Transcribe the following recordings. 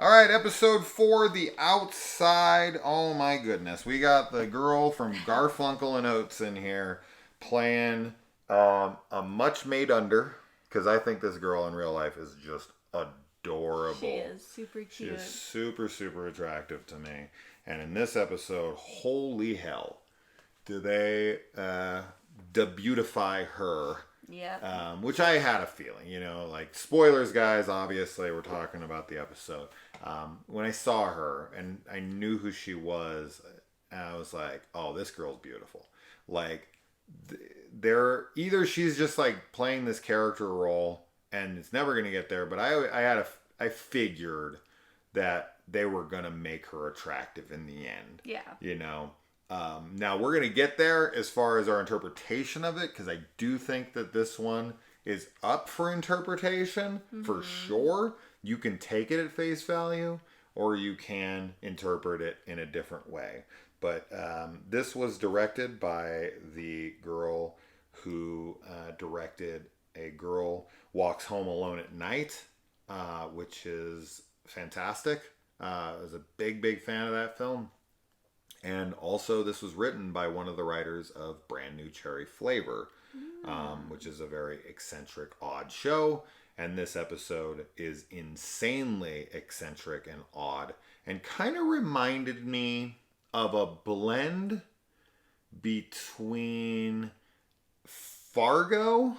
All right, episode 4, The Outside. Oh my goodness. We got the girl from Garfunkel and Oates in here playing a much made under, because I think this girl in real life is just adorable. She is super cute. She is super, super attractive to me. And in this episode, holy hell, do they debeautify her. Yeah. Which I had a feeling, like spoilers, guys. Obviously, we're talking about the episode. When I saw her and I knew who she was, I was like, "Oh, this girl's beautiful." Like, either she's just like playing this character role, and it's never gonna get there. But I figured that they were gonna make her attractive in the end. Yeah. Now we're going to get there as far as our interpretation of it, because I do think that this one is up for interpretation for sure. You can take it at face value or you can interpret it in a different way. But this was directed by the girl who directed A Girl Walks Home Alone at Night, which is fantastic. I was a big, big fan of that film. And also, this was written by one of the writers of Brand New Cherry Flavor, which is a very eccentric, odd show. And this episode is insanely eccentric and odd, and kind of reminded me of a blend between Fargo,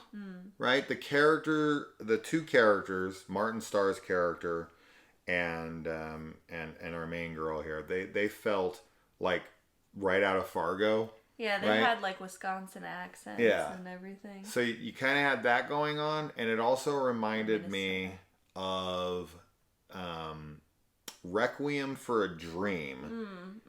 right? The two characters, Martin Starr's character and our main girl here, they felt like right out of Fargo. Yeah, they had like Wisconsin accents and everything. So you kind of had that going on, and it also reminded me of Requiem for a Dream,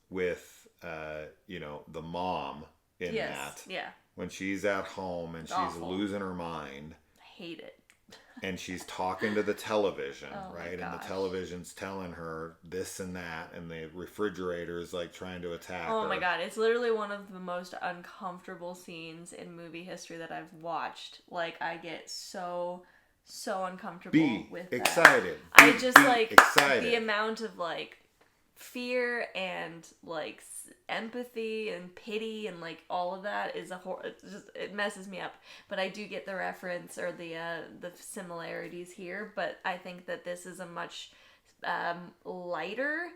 with the mom in that. Yeah. When she's at home and she's losing her mind. I hate it. And she's talking to the television, right? And the television's telling her this and that, and the refrigerator is like trying to attack her. Oh my god, it's literally one of the most uncomfortable scenes in movie history that I've watched. Like, I get so uncomfortable with that. Excited. I just like excited. The amount of like fear and like empathy and pity and like all of that is it messes me up. But I do get the reference or the similarities here, but I think that this is a much lighter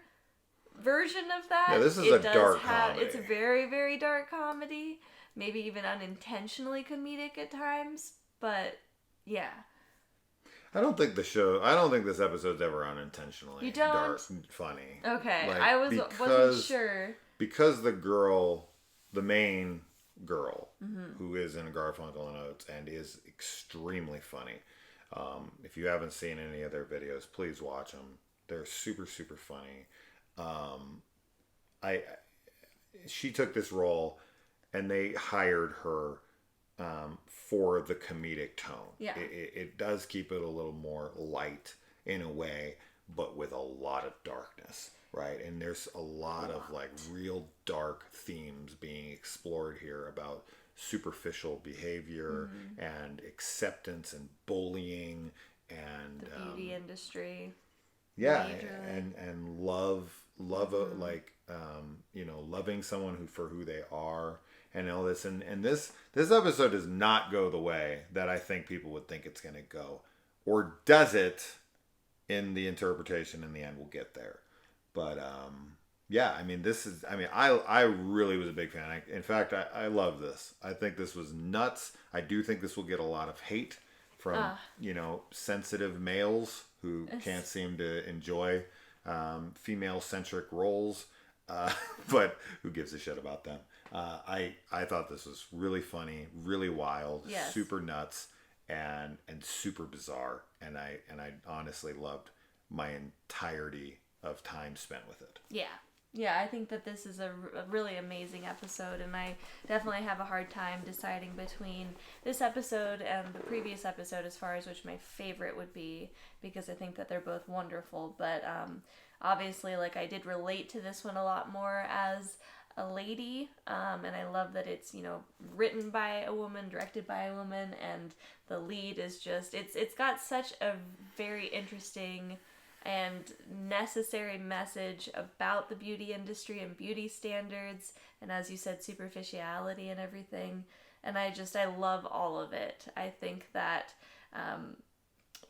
version of that. Yeah, this is a dark comedy. It's a very, very dark comedy, maybe even unintentionally comedic at times, but yeah. I don't think this episode's ever unintentionally dark, funny. Okay, wasn't sure. Because the main girl, who is in Garfunkel and Oates and is extremely funny. If you haven't seen any of their videos, please watch them. They're super, super funny. She took this role, and they hired her for the comedic tone. Yeah. It does keep it a little more light in a way, but with a lot of darkness, right? And there's a lot of like real dark themes being explored here about superficial behavior and acceptance and bullying and the beauty industry. Yeah, and love, like loving someone for who they are. And all this, and this episode does not go the way that I think people would think it's going to go, or does it? In the interpretation, in the end, we'll get there. But yeah, I mean, I really was a big fan. In fact, I love this. I think this was nuts. I do think this will get a lot of hate from sensitive males who can't seem to enjoy female-centric roles, but who gives a shit about them? I thought this was really funny, really wild, super nuts, and super bizarre, and I honestly loved my entirety of time spent with it. Yeah, I think that this is a really amazing episode, and I definitely have a hard time deciding between this episode and the previous episode as far as which my favorite would be, because I think that they're both wonderful. But obviously, like, I did relate to this one a lot more as a lady, and I love that it's written by a woman, directed by a woman, and the lead is just it's got such a very interesting and necessary message about the beauty industry and beauty standards, and as you said, superficiality and everything. And I love all of it. I think that,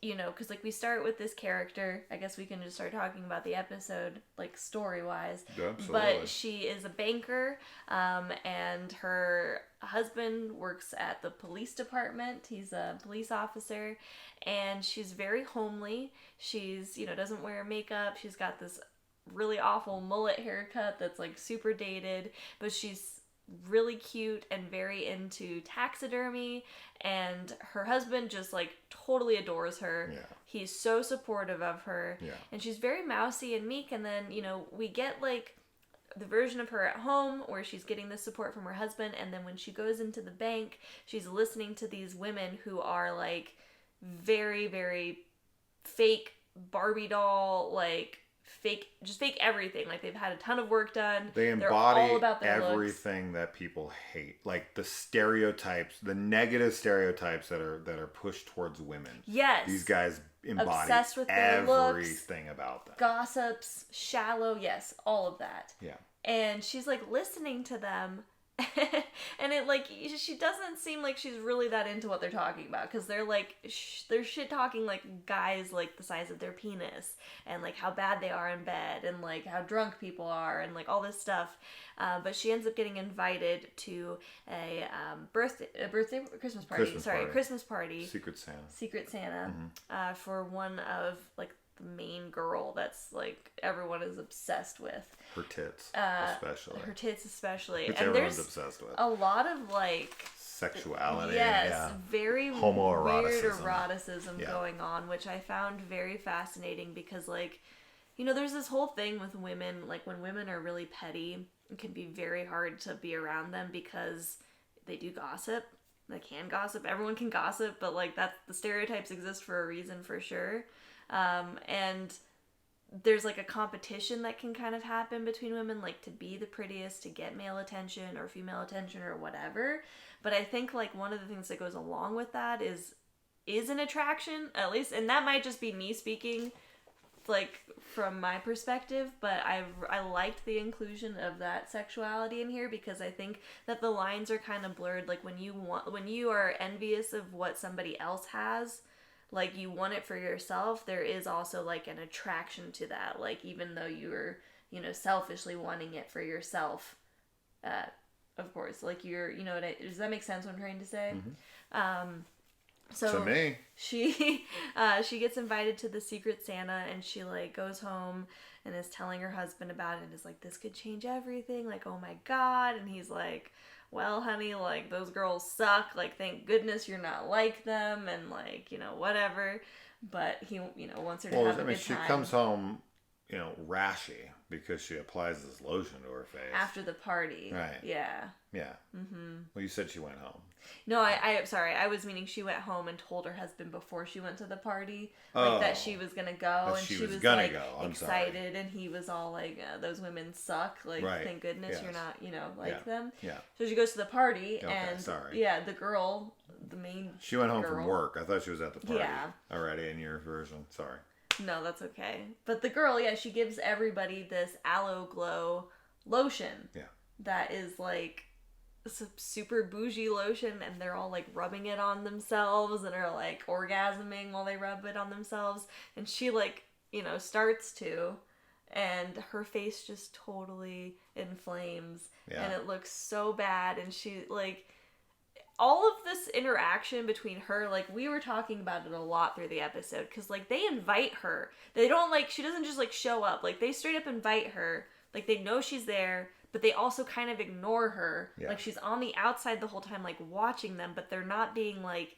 because like we start with this character, I guess we can just start talking about the episode, like story-wise. Absolutely. But she is a banker, and her husband works at the police department. He's a police officer, and she's very homely. She's, doesn't wear makeup. She's got this really awful mullet haircut that's like super dated, but she's really cute and very into taxidermy, and her husband just like totally adores her. Yeah. He's so supportive of her. Yeah. And she's very mousy and meek, and then we get like the version of her at home where she's getting the support from her husband, and then when she goes into the bank, she's listening to these women who are like very, very fake Barbie doll, like fake everything. Like they've had a ton of work done. They They're all embody about their everything looks. that people hate, like the stereotypes, the negative stereotypes that are pushed towards women. Yes. These guys embody Obsessed with their everything looks, about them. gossips, shallow, yes, all of that. Yeah. And she's like listening to them. And it like she doesn't seem like she's really that into what they're talking about, because they're like they're shit talking like guys like the size of their penis, and like how bad they are in bed, and like how drunk people are, and like all this stuff. But she ends up getting invited to a Christmas party. Christmas party. Secret Santa. For one of like the main girl that's like everyone is obsessed with. Her tits, especially. Which and everyone's there's obsessed with. a lot of like sexuality. Yes, yeah. very homoeroticism. weird eroticism Yeah. going on, which I found very fascinating, because like, there's this whole thing with women, like when women are really petty, it can be very hard to be around them because they do gossip. They can gossip. Everyone can gossip, but like the stereotypes exist for a reason, for sure. And there's like a competition that can kind of happen between women, like to be the prettiest, to get male attention or female attention or whatever. But I think like one of the things that goes along with that is an attraction, at least, and that might just be me speaking like from my perspective, but I liked the inclusion of that sexuality in here, because I think that the lines are kind of blurred. Like when you are envious of what somebody else has, like you want it for yourself, there is also like an attraction to that, like even though you're selfishly wanting it for yourself, of course, like you're does that make sense what I'm trying to say? So to me, she gets invited to the Secret Santa, and she like goes home and is telling her husband about it, and is like, this could change everything, like oh my god. And he's like, well honey, like those girls suck, like thank goodness you're not like them, and like whatever. But he wants her to have a good she time. comes home rashy because she applies this lotion to her face after the party, right? Yeah. Well, you said she went home. No, I'm sorry. I was meaning she went home and told her husband before she went to the party, like that she was gonna go, and she was gonna like go. Excited, and he was all like, "Those women suck. Like, thank goodness you're not, like them." Yeah. So she goes to the party, Okay, and sorry. yeah, the girl, the main. She went home girl, from work. I thought she was at the party. Yeah. Already in your version. Sorry. No, that's okay. But the girl, yeah, she gives everybody this Aloe Glow lotion. Yeah. That is like super bougie lotion, and they're all like rubbing it on themselves and are like orgasming while they rub it on themselves, and she like starts to, and her face just totally inflames, and it looks so bad, and she like all of this interaction between her, like we were talking about it a lot through the episode, because like they invite her, they don't like, she doesn't just like show up, like they straight up invite her, like they know she's there, but they also kind of ignore her. Yeah. Like she's on the outside the whole time, like watching them, but they're not being like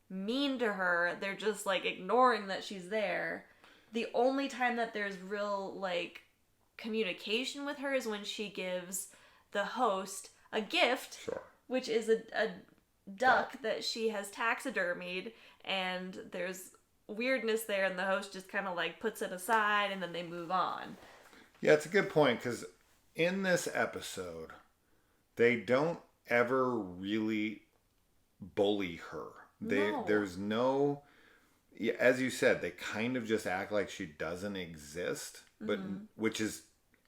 mean to her. They're just like ignoring that she's there. The only time that there's real like communication with her is when she gives the host a gift, which is a duck that she has taxidermied, and there's weirdness there, and the host just kind of like puts it aside, and then they move on. Yeah, it's a good point, because in this episode, they don't ever really bully her. There's no, yeah, as you said, they kind of just act like she doesn't exist, but which is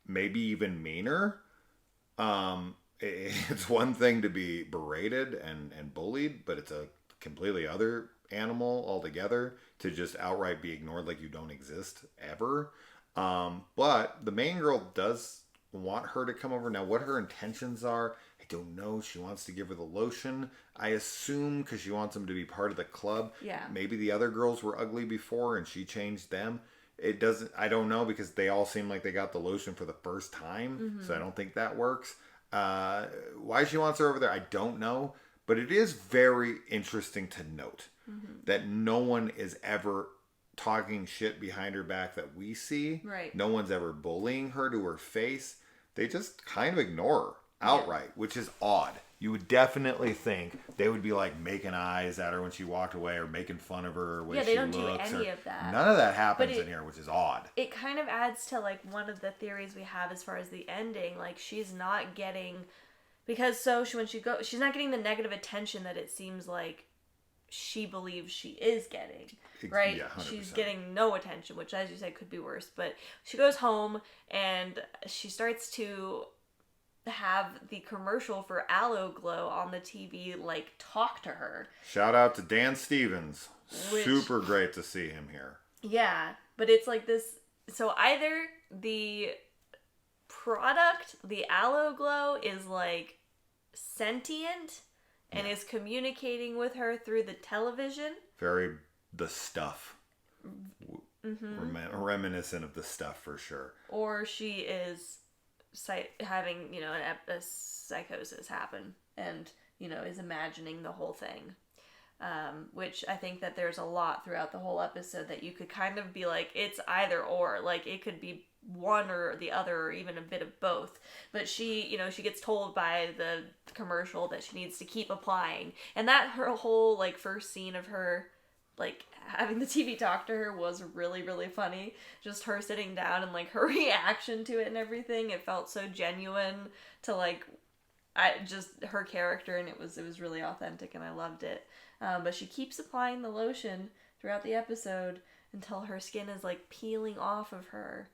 maybe even meaner. It's one thing to be berated and bullied, but it's a completely other animal altogether to just outright be ignored like you don't exist ever. But the main girl does want her to come over. Now, what her intentions are, I don't know. She wants to give her the lotion, I assume, because she wants them to be part of the club. Yeah. Maybe the other girls were ugly before and she changed them. It doesn't, I don't know, because they all seem like they got the lotion for the first time. So I don't think that works. Why she wants her over there, I don't know. But it is very interesting to note that no one is ever talking shit behind her back that we see. Right. No one's ever bullying her to her face. They just kind of ignore her outright, which is odd. You would definitely think they would be like making eyes at her when she walked away or making fun of her or way she looks. Yeah, they don't do any of that. None of that happens in here, which is odd. It kind of adds to like one of the theories we have as far as the ending. Like she's not getting, because when she goes, she's not getting the negative attention that it seems like she believes she is getting, right? Yeah, 100%. She's getting no attention, which, as you said, could be worse. But she goes home and she starts to have the commercial for Aloe Glow on the TV, like, talk to her. Shout out to Dan Stevens. Super great to see him here. Yeah, but it's like this. So either the product, the Aloe Glow, is like sentient and is communicating with her through the television. Very The Stuff. Reminiscent of The Stuff for sure. Or she is having, a psychosis happen and, is imagining the whole thing. Which I think that there's a lot throughout the whole episode that you could kind of be like, it's either or. Like, it could be one or the other or even a bit of both. But she gets told by the commercial that she needs to keep applying. And that her whole, like, first scene of her, like, having the TV talk to her was really, really funny. Just her sitting down and, like, her reaction to it and everything. It felt so genuine to, like, her character, and it was really authentic, and I loved it. But she keeps applying the lotion throughout the episode until her skin is, like, peeling off of her.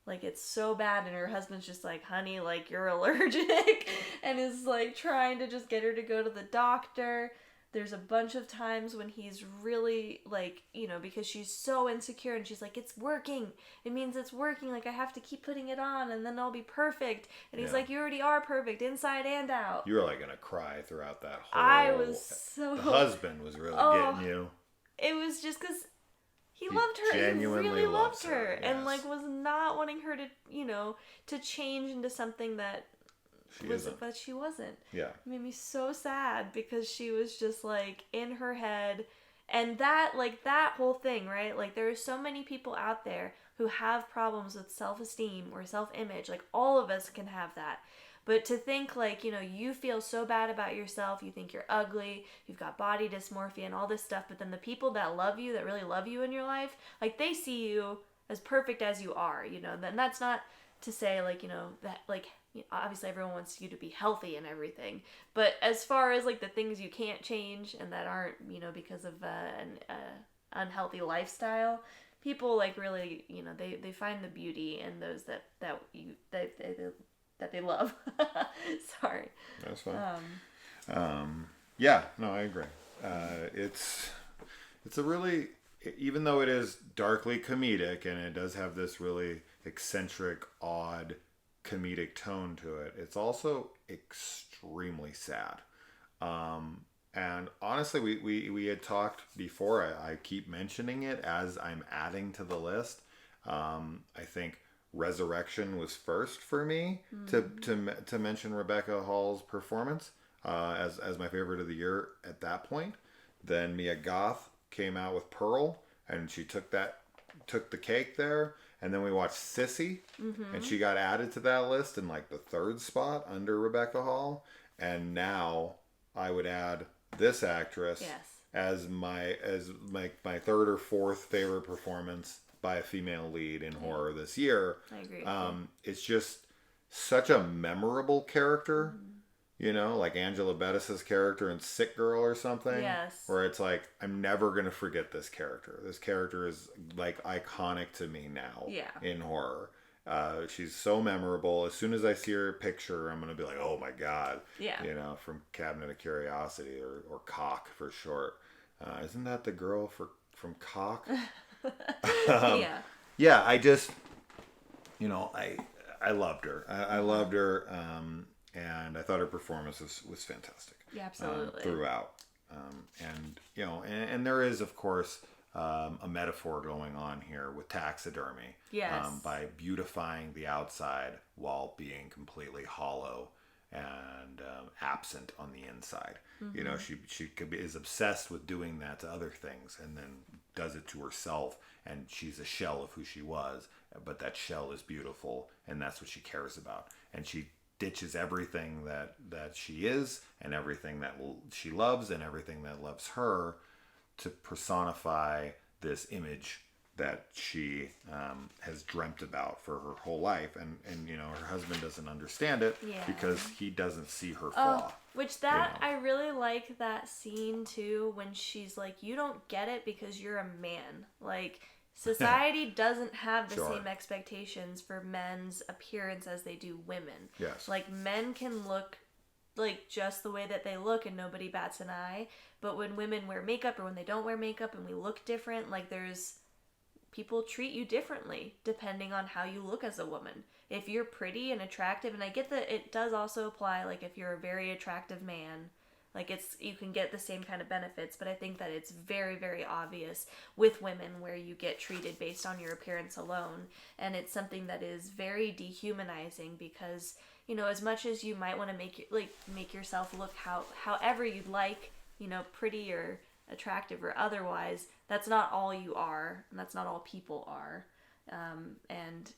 Like, it's so bad, and her husband's just like, honey, like, you're allergic, and is, like, trying to just get her to go to the doctor. There's a bunch of times when he's really, like, because she's so insecure, and she's like, it's working. It means it's working. Like, I have to keep putting it on, and then I'll be perfect. And he's like, you already are perfect, inside and out. You were, like, gonna cry throughout that whole... I was so... The husband was really getting you. It was just because he loved her. Genuinely he really loved her. her. Yes. And, like, was not wanting her to, to change into something that... But she wasn't. Yeah. It made me so sad because she was just, like, in her head. And that whole thing, right? Like, there are so many people out there who have problems with self-esteem or self-image. Like, all of us can have that. But to think, like, you feel so bad about yourself, you think you're ugly, you've got body dysmorphia and all this stuff, but then the people that love you, that really love you in your life, like, they see you as perfect as you are, and that's not to say, like, that, like, obviously everyone wants you to be healthy and everything, but as far as, like, the things you can't change and that aren't, because of an unhealthy lifestyle, people, like, really, they find the beauty in those that they love. Sorry. That's fine. Yeah, no, I agree. It's a really, even though it is darkly comedic and it does have this really eccentric, odd comedic tone to it, it's also extremely sad. And honestly, we had talked before. I keep mentioning it as I'm adding to the list. I think Resurrection was first for me to mention Rebecca Hall's performance as my favorite of the year at that point. Then Mia Goth came out with Pearl, and she took the cake there. And then we watched Sissy, and she got added to that list in, like, the third spot under Rebecca Hall. And now I would add this actress as my third or fourth favorite performance by a female lead in horror this year. I agree. It's just such a memorable character You know, like Angela Bettis's character in Sick Girl or something. Yes. Where it's like, I'm never going to forget this character. This character is like iconic to me now in horror. She's so memorable. As soon as I see her picture, I'm going to be like, oh my God. Yeah. You know, from Cabinet of Curiosity or Cock for short. Isn't that the girl from Cock? Yeah. Yeah, I just, you know, I loved her. I loved her. And I thought her performance was fantastic. Yeah, absolutely. Throughout. And, you know, and there is, of course, a metaphor going on here with taxidermy. Yes. By beautifying the outside while being completely hollow and absent on the inside. Mm-hmm. You know, she is obsessed with doing that to other things and then does it to herself. And she's a shell of who she was. But that shell is beautiful. And that's what she cares about. And she ditches everything that she is and everything that she loves and everything that loves her to personify this image that she has dreamt about for her whole life. And you know, her husband doesn't understand it because he doesn't see her flaw. Which that, you know. I really like that scene too when she's like, you don't get it because you're a man. Like, society doesn't have the same expectations for men's appearance as they do women. Yes. Like, men can look like just the way that they look and nobody bats an eye. But when women wear makeup or when they don't wear makeup and we look different, like, people treat you differently depending on how you look as a woman. If you're pretty and attractive, and I get that it does also apply, like, if you're a very attractive man, like, you can get the same kind of benefits, but I think that it's very, very obvious with women where you get treated based on your appearance alone. And it's something that is very dehumanizing because, you know, as much as you might want to make yourself look however you'd like, you know, pretty or attractive or otherwise, that's not all you are, and that's not all people are. And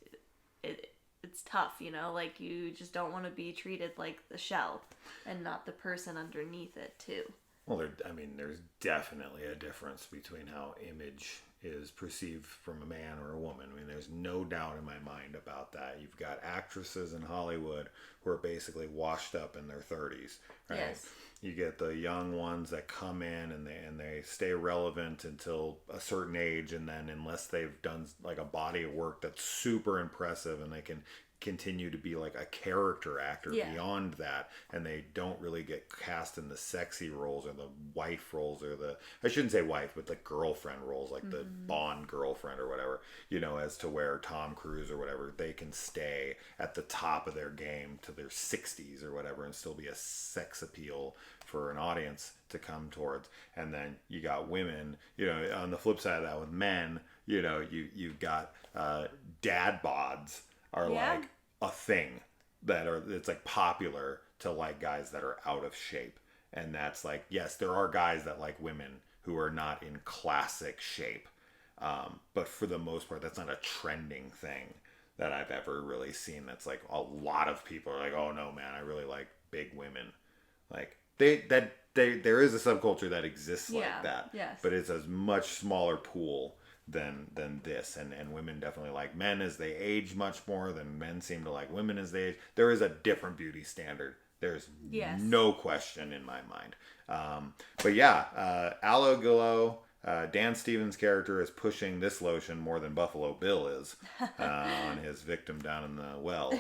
it's tough, you know, like, you just don't want to be treated like the shell and not the person underneath it too. Well, there's definitely a difference between how image is perceived from a man or a woman. I mean, there's no doubt in my mind about that. You've got actresses in Hollywood who are basically washed up in their 30s, right? Yes. You get the young ones that come in and they stay relevant until a certain age, and then unless they've done like a body of work that's super impressive and they can continue to be like a character actor beyond that, and they don't really get cast in the sexy roles or the wife roles or I shouldn't say wife, but the girlfriend roles, like the Bond girlfriend or whatever, you know, as to where Tom Cruise or whatever, they can stay at the top of their game to their 60s or whatever and still be a sex appeal for an audience to come towards. And then you got women, you know, on the flip side of that with men, you know, you've got dad bods are like a thing it's like popular to like guys that are out of shape. And that's like, yes, there are guys that like women who are not in classic shape. But for the most part, that's not a trending thing that I've ever really seen. That's like a lot of people are like, oh no, man, I really like big women. Like there is a subculture that exists like that, but it's a much smaller pool than this, and women definitely like men as they age much more than men seem to like women as they age. There is a different beauty standard. There's no question in my mind. But yeah, Aloe Glow, Dan Stevens' character is pushing this lotion more than Buffalo Bill is on his victim down in the well.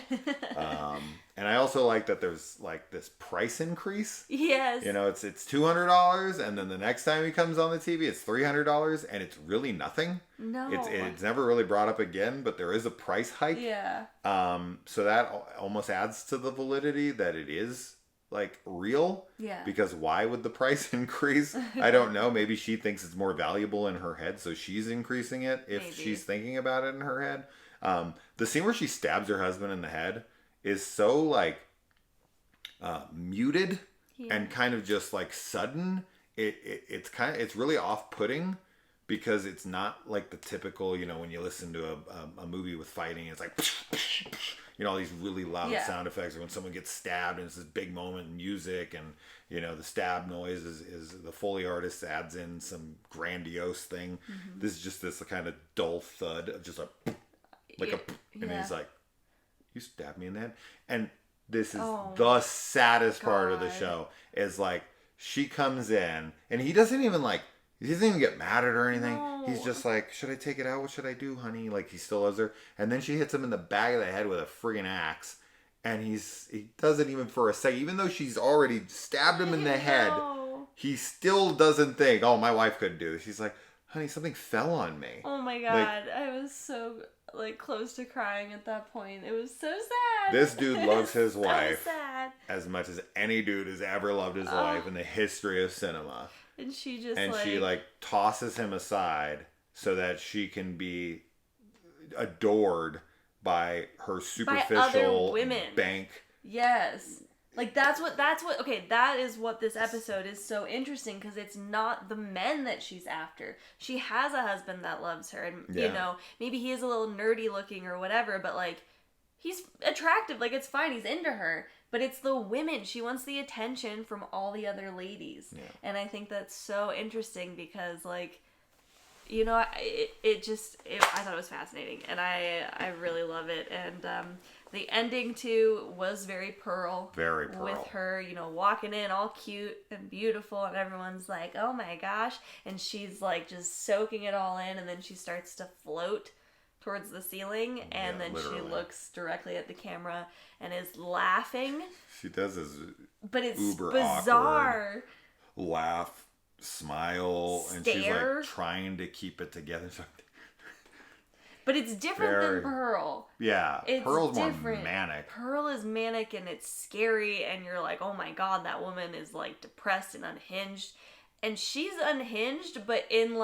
And I also like that there's like this price increase. Yes. You know, it's $200, and then the next time he comes on the TV, it's $300, and it's really nothing. No. It's never really brought up again, but there is a price hike. Yeah. So that almost adds to the validity that it is like real. Yeah. Because why would the price increase? I don't know. Maybe she thinks it's more valuable in her head, so she's increasing it if she's thinking about it in her head. The scene where she stabs her husband in the head is so like muted and kind of just like sudden. It's really off-putting because it's not like the typical, you know, when you listen to a movie with fighting, it's like, you know, all these really loud sound effects, or when someone gets stabbed and it's this big moment in music, and, you know, the stab noise is the Foley artist adds in some grandiose thing. Mm-hmm. This is just this kind of dull thud of just and he's like, you stabbed me in the head. And this is Oh, the saddest part of the God. show, is like she comes in and he doesn't even get mad at her or anything. No. He's just like, should I take it out? What should I do, honey? Like, he still loves her. And then she hits him in the back of the head with a friggin' axe. And he doesn't even for a second, even though she's already stabbed him in the head, No. he still doesn't think, oh, my wife couldn't do this. She's like, honey, something fell on me. Oh my God. I was so close to crying at that point. It was so sad. This dude loves his so wife sad. as much as any dude has ever loved his wife in the history of cinema. And she just She tosses him aside so that she can be adored by her superficial other women. bank. Yes. That's what that is what this episode is so interesting, because it's not the men that she's after. She has a husband that loves her, and maybe he is a little nerdy looking or whatever, but he's attractive, it's fine, he's into her. But it's the women. She wants the attention from all the other ladies. Yeah. And I think that's so interesting because, I thought it was fascinating. And I really love it. And the ending, too, was very Pearl. Very Pearl. With her, walking in all cute and beautiful. And everyone's like, oh my gosh. And she's, just soaking it all in. And then she starts to float towards the ceiling, and then literally. She looks directly at the camera and is laughing. She does this, but it's uber bizarre. Awkward laugh, smile, Stare. And she's trying to keep it together. But it's different than Pearl. Yeah, Pearl's different. More manic. Pearl is manic and it's scary, and you're like, oh my God, that woman is depressed and unhinged, and she's unhinged, but in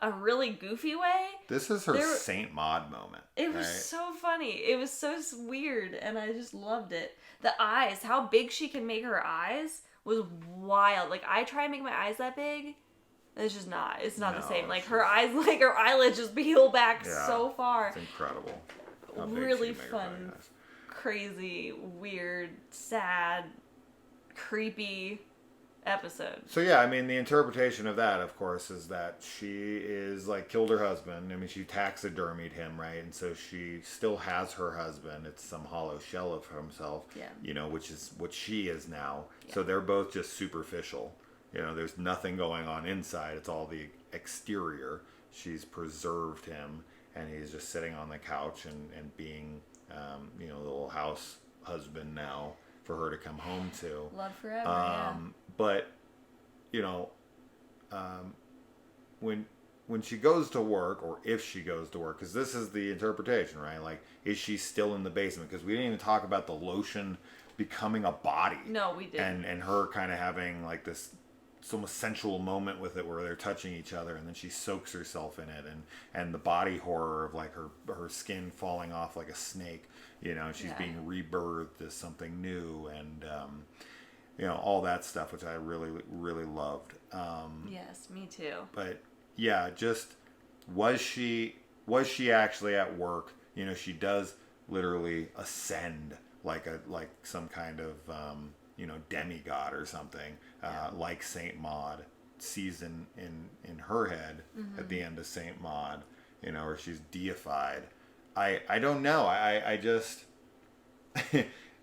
a really goofy way. This is her Saint Maud moment. It was so funny. It was so weird, and I just loved it. The eyes, how big she can make her eyes was wild. I try and make my eyes that big, and it's just not. It's not the same. Her eyes, her eyelids just peel back so far. It's incredible. Really fun, crazy, weird, sad, creepy episode. So yeah, the interpretation of that, of course, is that she is killed her husband. She taxidermied him, right? And so she still has her husband. It's some hollow shell of himself. Yeah. Which is what she is now. Yeah. So they're both just superficial. There's nothing going on inside. It's all the exterior. She's preserved him, and he's just sitting on the couch and being, the little house husband now for her to come home to. Love forever, yeah. But, when she goes to work, or if she goes to work, because this is the interpretation, right? Is she still in the basement? Because we didn't even talk about the lotion becoming a body. No, we didn't. And her kind of having this almost sensual moment with it where they're touching each other, and then she soaks herself in it, and the body horror of her skin falling off like a snake, and she's being rebirthed as something new, and all that stuff, which I really, really loved. Yes, me too. But yeah, just was she actually at work? She does literally ascend like some kind of demigod or something, like Saint Maud sees in her head at the end of Saint Maud, or she's deified. I don't know. I just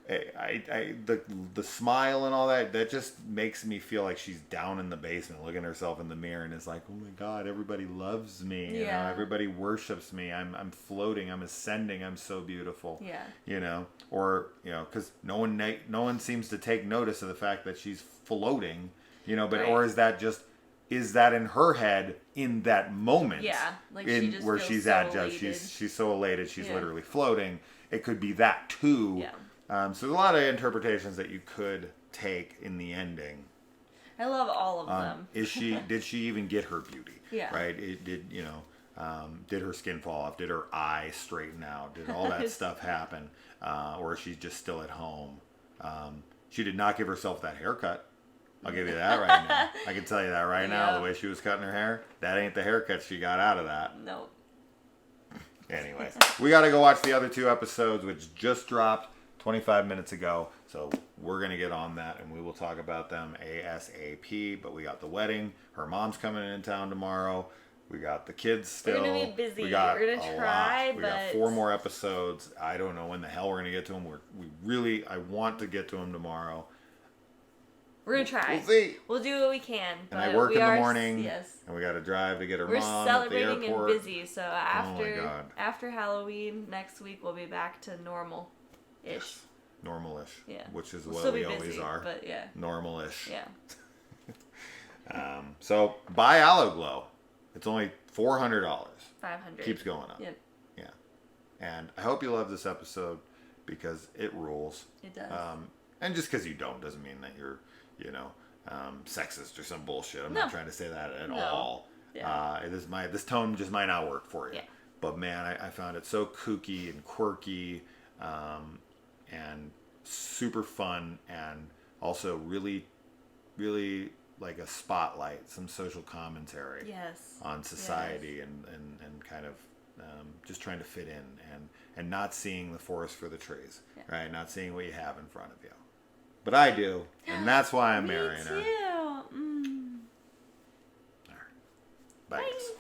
the smile and all that just makes me feel like she's down in the basement looking at herself in the mirror and is like, oh my God, everybody loves me. Everybody worships me. I'm floating. I'm ascending. I'm so beautiful. Yeah. Or because no one seems to take notice of the fact that she's floating. But right. Or is that in her head in that moment? Yeah, she just where she's so at. Elated. She's so elated. She's literally floating. It could be that too. Yeah. So there's a lot of interpretations that you could take in the ending. I love all of them. Did she even get her beauty? Yeah. Right? Did her skin fall off? Did her eye straighten out? Did all that stuff happen? Or is she just still at home? She did not give herself that haircut. I'll give you that right now. I can tell you that right now. The way she was cutting her hair, that ain't the haircut she got out of that. Nope. Anyways, we got to go watch the other 2 episodes, which just dropped 25 minutes ago. So we're going to get on that, and we will talk about them ASAP. But we got the wedding. Her mom's coming in town tomorrow. We got the kids still. We're gonna be busy. We got We're gonna try, lot. We got but 4 more episodes. I don't know when the hell we're gonna get to them. I want to get to them tomorrow. We're gonna try. We'll see. We'll do what we can. And I work in the morning. Yes. And we got to drive to get her We're mom at the celebrating airport. and busy, so Oh my God. after Halloween next week we'll be back to normal ish. Yes. Normal-ish. Yeah. Which is We'll what still we be always busy, are. but yeah. Normal-ish. Yeah. So buy Aloe Glow. It's only $400. 500. Keeps going up. Yep. Yeah. And I hope you love this episode because it rules. It does. And just because you don't doesn't mean that you're, sexist or some bullshit. I'm No. not trying to say that at No. all. Yeah. This tone just might not work for you. Yeah. But man, I found it so kooky and quirky, and super fun, and also really, really like a spotlight, some social commentary Yes. on society and kind of just trying to fit in and not seeing the forest for the trees, right? Not seeing what you have in front of you. But I do, and that's why I'm marrying her. Me too. Mm. Bye. Guys.